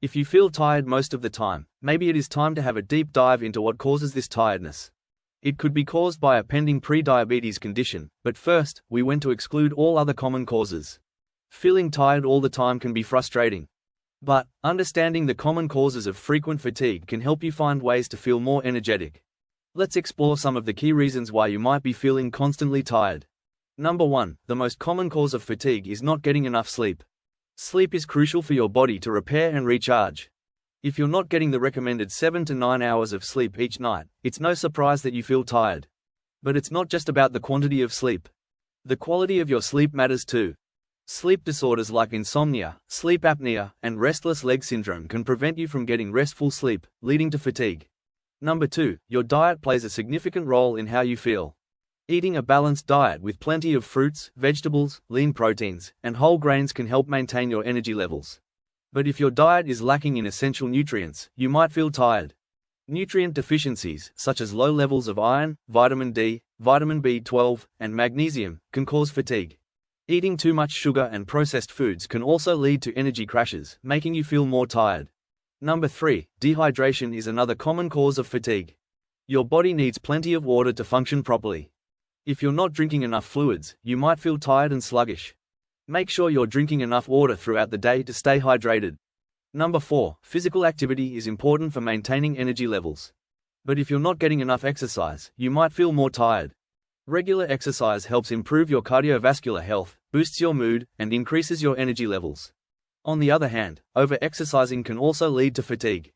If you feel tired most of the time, maybe it is time to have a deep dive into what causes this tiredness. It could be caused by a pending pre-diabetes condition, but first, we want to exclude all other common causes. Feeling tired all the time can be frustrating. But, understanding the common causes of frequent fatigue can help you find ways to feel more energetic. Let's explore some of the key reasons why you might be feeling constantly tired. Number 1. The most common cause of fatigue is not getting enough sleep. Sleep is crucial for your body to repair and recharge. If you're not getting the recommended 7 to 9 hours of sleep each night, it's no surprise that you feel tired. But it's not just about the quantity of sleep. The quality of your sleep matters too. Sleep disorders like insomnia, sleep apnea, and restless leg syndrome can prevent you from getting restful sleep, leading to fatigue. Number 2. Your diet plays a significant role in how you feel. Eating a balanced diet with plenty of fruits, vegetables, lean proteins, and whole grains can help maintain your energy levels. But if your diet is lacking in essential nutrients, you might feel tired. Nutrient deficiencies, such as low levels of iron, vitamin D, vitamin B12, and magnesium, can cause fatigue. Eating too much sugar and processed foods can also lead to energy crashes, making you feel more tired. Number 3. Dehydration is another common cause of fatigue. Your body needs plenty of water to function properly. If you're not drinking enough fluids, you might feel tired and sluggish. Make sure you're drinking enough water throughout the day to stay hydrated. Number 4. Physical activity is important for maintaining energy levels. But if you're not getting enough exercise, you might feel more tired. Regular exercise helps improve your cardiovascular health, boosts your mood, and increases your energy levels. On the other hand, over-exercising can also lead to fatigue.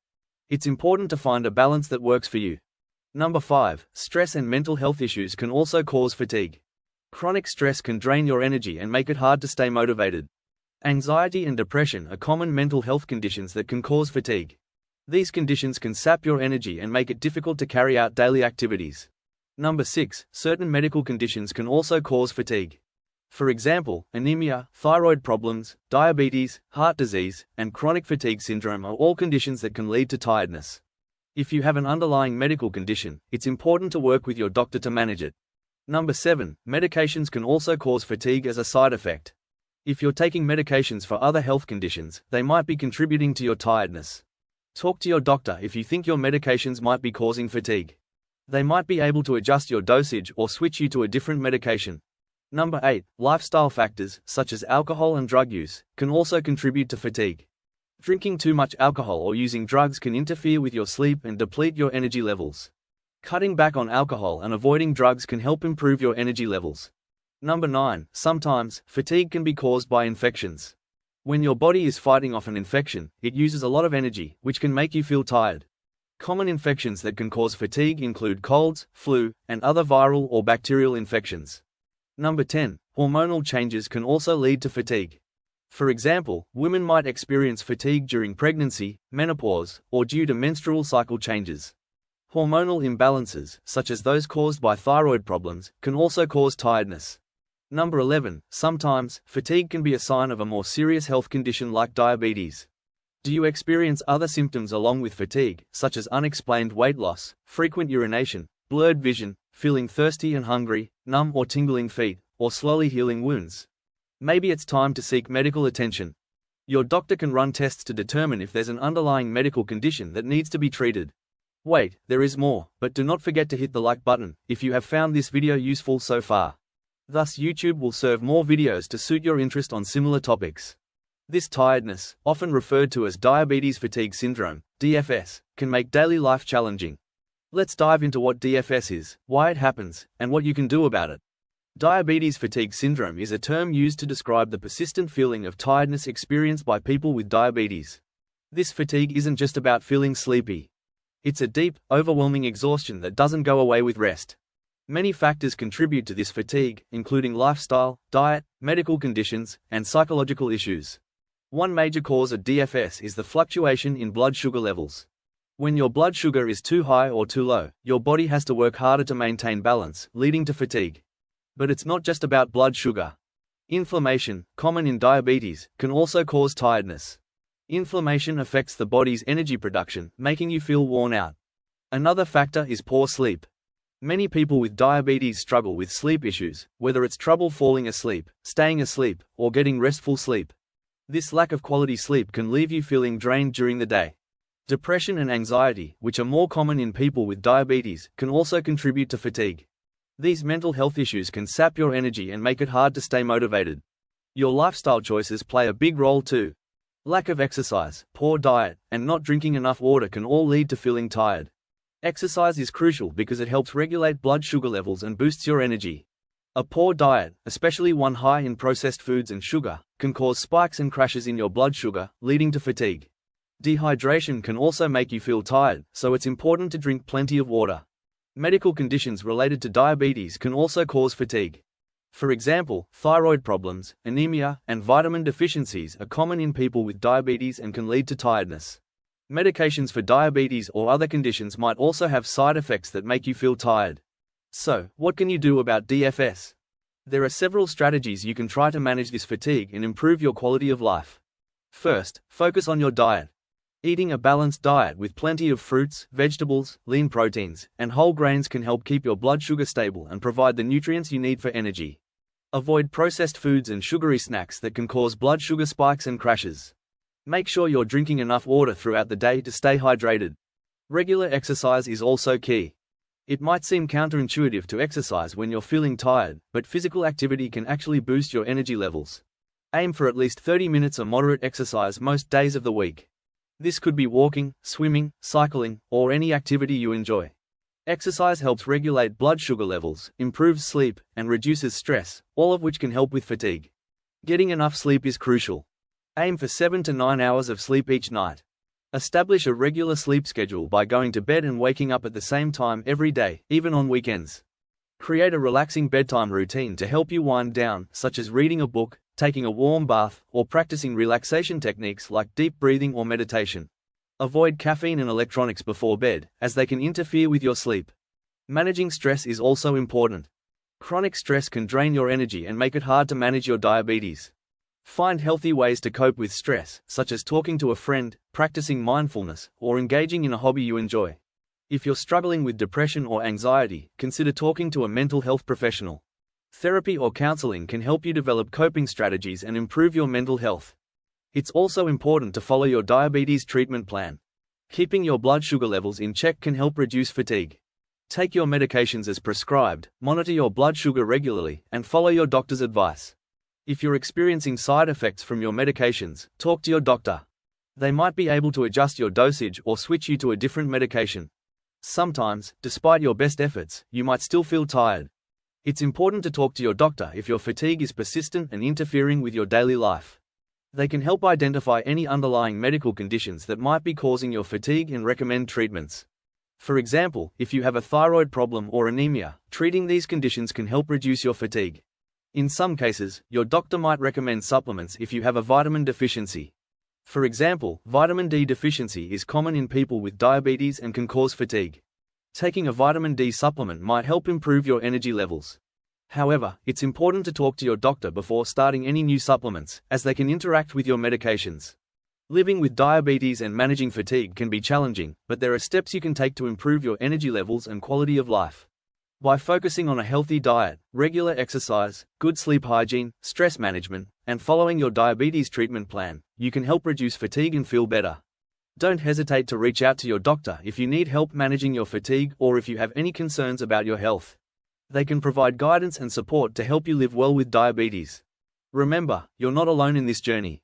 It's important to find a balance that works for you. Number 5. Stress and mental health issues can also cause fatigue. Chronic stress can drain your energy and make it hard to stay motivated. Anxiety and depression are common mental health conditions that can cause fatigue. These conditions can sap your energy and make it difficult to carry out daily activities. Number 6. Certain medical conditions can also cause fatigue. For example, anemia, thyroid problems, diabetes, heart disease, and chronic fatigue syndrome are all conditions that can lead to tiredness. If you have an underlying medical condition, it's important to work with your doctor to manage it. Number 7. Medications can also cause fatigue as a side effect. If you're taking medications for other health conditions, they might be contributing to your tiredness. Talk to your doctor if you think your medications might be causing fatigue. They might be able to adjust your dosage or switch you to a different medication. Number 8. Lifestyle factors, such as alcohol and drug use, can also contribute to fatigue. Drinking too much alcohol or using drugs can interfere with your sleep and deplete your energy levels. Cutting back on alcohol and avoiding drugs can help improve your energy levels. Number 9. Sometimes, fatigue can be caused by infections. When your body is fighting off an infection, it uses a lot of energy, which can make you feel tired. Common infections that can cause fatigue include colds, flu, and other viral or bacterial infections. Number 10. Hormonal changes can also lead to fatigue. For example, women might experience fatigue during pregnancy, menopause, or due to menstrual cycle changes. Hormonal imbalances, such as those caused by thyroid problems, can also cause tiredness. Number 11. Sometimes, fatigue can be a sign of a more serious health condition like diabetes. Do you experience other symptoms along with fatigue, such as unexplained weight loss, frequent urination, blurred vision, feeling thirsty and hungry, numb or tingling feet, or slowly healing wounds? Maybe it's time to seek medical attention. Your doctor can run tests to determine if there's an underlying medical condition that needs to be treated. Wait, there is more, but do not forget to hit the like button if you have found this video useful so far. Thus YouTube will serve more videos to suit your interest on similar topics. This tiredness, often referred to as diabetes fatigue syndrome, DFS, can make daily life challenging. Let's dive into what DFS is, why it happens, and what you can do about it. Diabetes fatigue syndrome is a term used to describe the persistent feeling of tiredness experienced by people with diabetes. This fatigue isn't just about feeling sleepy. It's a deep, overwhelming exhaustion that doesn't go away with rest. Many factors contribute to this fatigue, including lifestyle, diet, medical conditions, and psychological issues. One major cause of DFS is the fluctuation in blood sugar levels. When your blood sugar is too high or too low, your body has to work harder to maintain balance, leading to fatigue. But it's not just about blood sugar. Inflammation, common in diabetes, can also cause tiredness. Inflammation affects the body's energy production, making you feel worn out. Another factor is poor sleep. Many people with diabetes struggle with sleep issues, whether it's trouble falling asleep, staying asleep, or getting restful sleep. This lack of quality sleep can leave you feeling drained during the day. Depression and anxiety, which are more common in people with diabetes, can also contribute to fatigue. These mental health issues can sap your energy and make it hard to stay motivated. Your lifestyle choices play a big role too. Lack of exercise, poor diet, and not drinking enough water can all lead to feeling tired. Exercise is crucial because it helps regulate blood sugar levels and boosts your energy. A poor diet, especially one high in processed foods and sugar, can cause spikes and crashes in your blood sugar, leading to fatigue. Dehydration can also make you feel tired, so it's important to drink plenty of water. Medical conditions related to diabetes can also cause fatigue. For example, thyroid problems, anemia, and vitamin deficiencies are common in people with diabetes and can lead to tiredness. Medications for diabetes or other conditions might also have side effects that make you feel tired. So, what can you do about DFS? There are several strategies you can try to manage this fatigue and improve your quality of life. First, focus on your diet. Eating a balanced diet with plenty of fruits, vegetables, lean proteins, and whole grains can help keep your blood sugar stable and provide the nutrients you need for energy. Avoid processed foods and sugary snacks that can cause blood sugar spikes and crashes. Make sure you're drinking enough water throughout the day to stay hydrated. Regular exercise is also key. It might seem counterintuitive to exercise when you're feeling tired, but physical activity can actually boost your energy levels. Aim for at least 30 minutes of moderate exercise most days of the week. This could be walking, swimming, cycling, or any activity you enjoy. Exercise helps regulate blood sugar levels, improves sleep, and reduces stress, all of which can help with fatigue. Getting enough sleep is crucial. Aim for 7 to 9 hours of sleep each night. Establish a regular sleep schedule by going to bed and waking up at the same time every day, even on weekends. Create a relaxing bedtime routine to help you wind down, such as reading a book, taking a warm bath, or practicing relaxation techniques like deep breathing or meditation. Avoid caffeine and electronics before bed, as they can interfere with your sleep. Managing stress is also important. Chronic stress can drain your energy and make it hard to manage your diabetes. Find healthy ways to cope with stress, such as talking to a friend, practicing mindfulness, or engaging in a hobby you enjoy. If you're struggling with depression or anxiety, consider talking to a mental health professional. Therapy or counseling can help you develop coping strategies and improve your mental health. It's also important to follow your diabetes treatment plan. Keeping your blood sugar levels in check can help reduce fatigue. Take your medications as prescribed, monitor your blood sugar regularly, and follow your doctor's advice. If you're experiencing side effects from your medications, talk to your doctor. They might be able to adjust your dosage or switch you to a different medication. Sometimes, despite your best efforts, you might still feel tired. It's important to talk to your doctor if your fatigue is persistent and interfering with your daily life. They can help identify any underlying medical conditions that might be causing your fatigue and recommend treatments. For example, if you have a thyroid problem or anemia, treating these conditions can help reduce your fatigue. In some cases, your doctor might recommend supplements if you have a vitamin deficiency. For example, vitamin D deficiency is common in people with diabetes and can cause fatigue. Taking a vitamin D supplement might help improve your energy levels. However, it's important to talk to your doctor before starting any new supplements, as they can interact with your medications. Living with diabetes and managing fatigue can be challenging, but there are steps you can take to improve your energy levels and quality of life. By focusing on a healthy diet, regular exercise, good sleep hygiene, stress management, and following your diabetes treatment plan, you can help reduce fatigue and feel better. Don't hesitate to reach out to your doctor if you need help managing your fatigue or if you have any concerns about your health. They can provide guidance and support to help you live well with diabetes. Remember, you're not alone in this journey.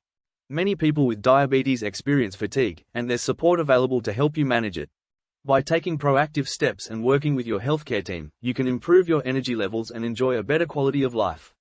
Many people with diabetes experience fatigue, and there's support available to help you manage it. By taking proactive steps and working with your healthcare team, you can improve your energy levels and enjoy a better quality of life.